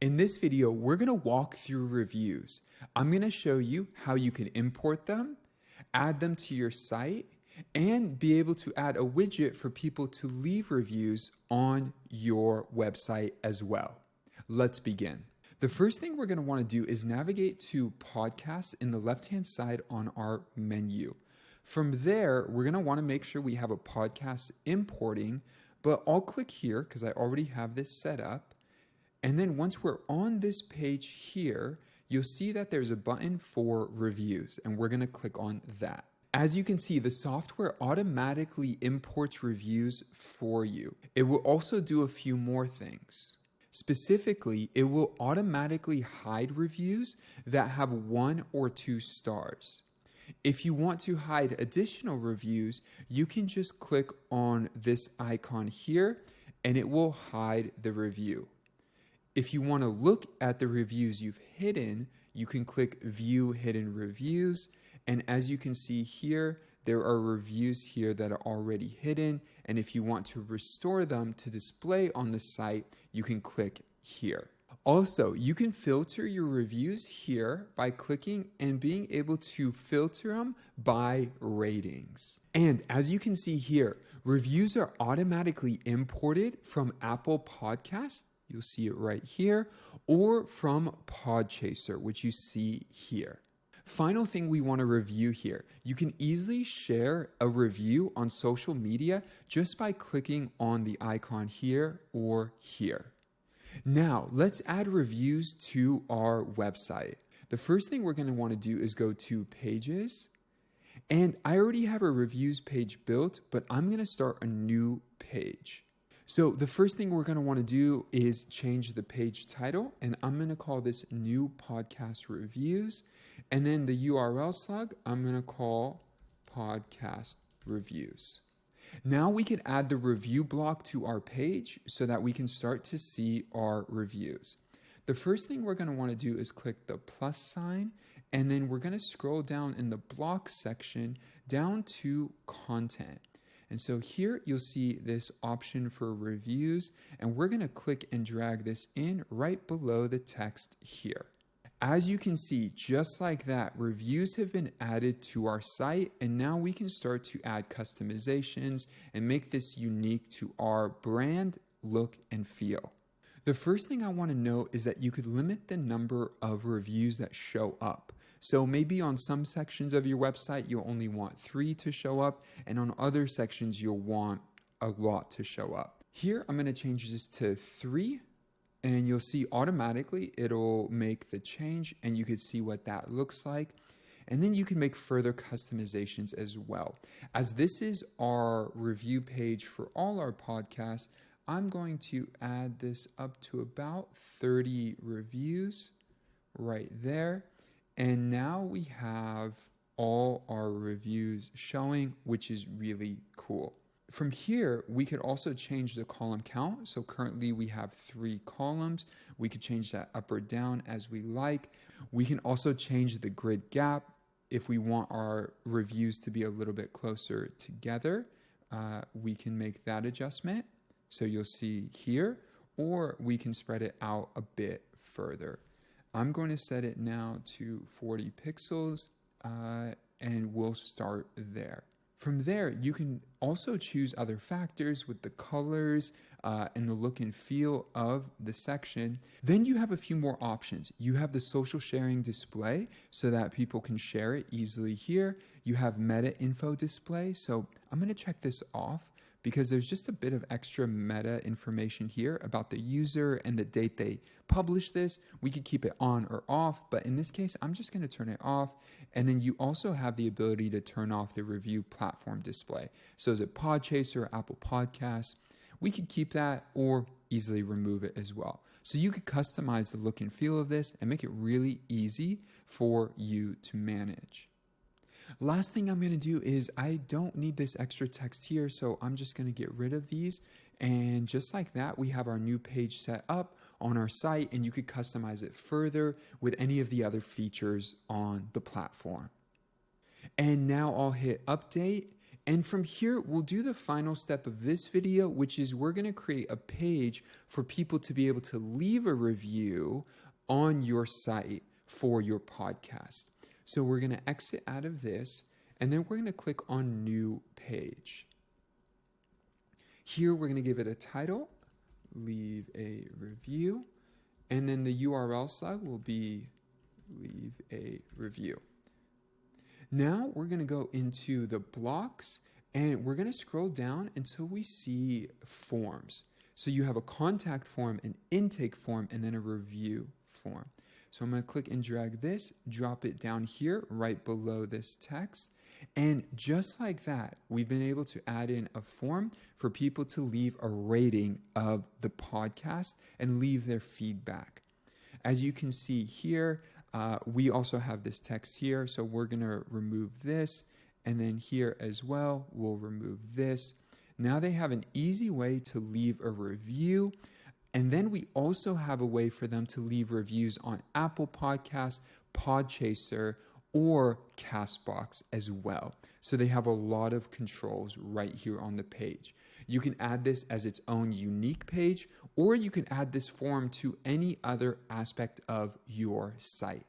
In this video, we're going to walk through reviews. I'm going to show you how you can import them, add them to your site, and be able to add a widget for people to leave reviews on your website as well. Let's begin. The first thing we're going to want to do is navigate to podcasts in the left-hand side on our menu. From there, we're going to want to make sure we have a podcast importing, but I'll click here because I already have this set up. And then once we're on this page here, you'll see that there's a button for reviews, and we're going to click on that. As you can see, the software automatically imports reviews for you. It will also do a few more things. Specifically, it will automatically hide reviews that have 1 or 2 stars. If you want to hide additional reviews, you can just click on this icon here and it will hide the review. If you want to look at the reviews you've hidden, you can click View Hidden Reviews. And as you can see here, there are reviews here that are already hidden. And if you want to restore them to display on the site, you can click here. Also, you can filter your reviews here by clicking and being able to filter them by ratings. And as you can see here, reviews are automatically imported from Apple Podcasts. You'll see it right here, or from PodChaser, which you see here. Final thing we want to review here, you can easily share a review on social media just by clicking on the icon here or here. Now, let's add reviews to our website. The first thing we're going to want to do is go to Pages. And I already have a reviews page built, but I'm going to start a new page. So the first thing we're going to want to do is change the page title, and I'm going to call this New Podcast Reviews. And then the URL slug, I'm going to call Podcast Reviews. Now we can add the review block to our page so that we can start to see our reviews. The first thing we're going to want to do is click the plus sign, and then we're going to scroll down in the block section down to content. And so here you'll see this option for reviews, and we're going to click and drag this in right below the text here. As you can see, just like that, reviews have been added to our site, and now we can start to add customizations and make this unique to our brand, look, and feel. The first thing I want to note is that you could limit the number of reviews that show up. So maybe on some sections of your website, you'll only want 3 to show up, and on other sections, you'll want a lot to show up. Here, I'm going to change this to 3. And you'll see automatically it'll make the change, and you can see what that looks like. And then you can make further customizations as well. As this is our review page for all our podcasts, I'm going to add this up to about 30 reviews right there. And now we have all our reviews showing, which is really cool. From here, we could also change the column count. So currently we have 3 columns. We could change that up or down as we like. We can also change the grid gap if we want our reviews to be a little bit closer together. We can make that adjustment. So you'll see here, or we can spread it out a bit further. I'm going to set it now to 40 pixels, and we'll start there. From there, you can also choose other factors with the colors and the look and feel of the section. Then you have a few more options. You have the social sharing display so that people can share it easily here. You have meta info display. So I'm going to check this off because there's just a bit of extra meta information here about the user and the date they published this. We could keep it on or off, but in this case, I'm just going to turn it off. And then you also have the ability to turn off the review platform display. So is it PodChaser, Apple Podcasts? We could keep that or easily remove it as well. So you could customize the look and feel of this and make it really easy for you to manage. Last thing I'm going to do is I don't need this extra text here, so I'm just going to get rid of these. And just like that, we have our new page set up on our site, and you could customize it further with any of the other features on the platform. And now I'll hit update, And from here, we'll do the final step of this video, which is we're going to create a page for people to be able to leave a review on your site for your podcast. So we're going to exit out of this, and then we're going to click on New Page. Here, we're going to give it a title, Leave a Review, and then the URL slug will be Leave a Review. Now we're going to go into the blocks and we're going to scroll down until we see forms. So you have a contact form, an intake form, and then a review form. So I'm going to click and drag this, drop it down here right below this text. And just like that, we've been able to add in a form for people to leave a rating of the podcast and leave their feedback. As you can see here, we also have this text here, so we're going to remove this, and then here as well, we'll remove this. Now they have an easy way to leave a review, and then we also have a way for them to leave reviews on Apple Podcasts, PodChaser, or CastBox as well. So they have a lot of controls right here on the page. You can add this as its own unique page, or you can add this form to any other aspect of your site.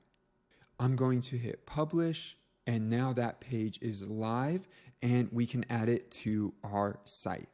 I'm going to hit publish, and now that page is live and we can add it to our site.